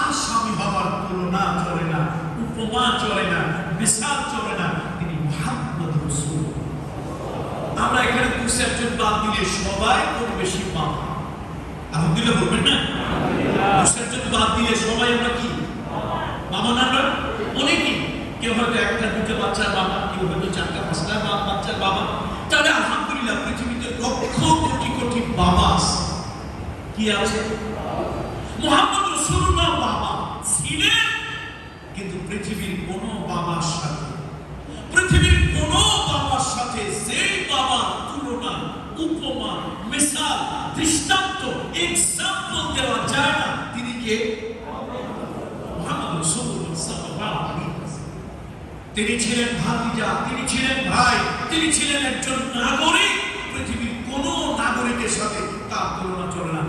তার স্বামী হওয়ার তুলনা চলে না, উপমা চলে না, মিসাল চলে না। তিনি মুহাম্মদ রাসূল। আমরা এখানে দু চারজন বাদ দিলে সবাই কম বেশি বাবা। আলহামদুলিল্লাহ বলবেন না? দু চারজন বাদ দিলে সবাই আমরা কি বাবা না? আমরা অনেকেই, কেউ হয়তো একটা দুটো বাচ্চার বাবা, কেউ হয়তো চারটা পাঁচটা বাচ্চার বাবা। তাহলে আলহামদুলিল্লাহ পৃথিবীতে লক্ষ কোটি কোটি বাবা আছে। কি আছে? মুহাম্মদ রাসূলুল্লাহ বাবা ছিলেন, কিন্তু পৃথিবীর কোন বাবার সাথে, পৃথিবীর কোন বাবার সাথে যে বাবার তুলনা, উপমা, মিসাল, দৃষ্টান্ত, এক্সাম্পল দেওয়া যায় না, তিনি কে? মুহাম্মদ রাসূলুল্লাহ সাল্লাল্লাহু আলাইহি ওয়াসাল্লাম। তিনি ছিলেন ভাতিজা, তিনি ছিলেন ভাই, তিনি ছিলেন একজন নাগরিক। পৃথিবীর কোন নাগরিকের সাথে তার তুলনা চলে না।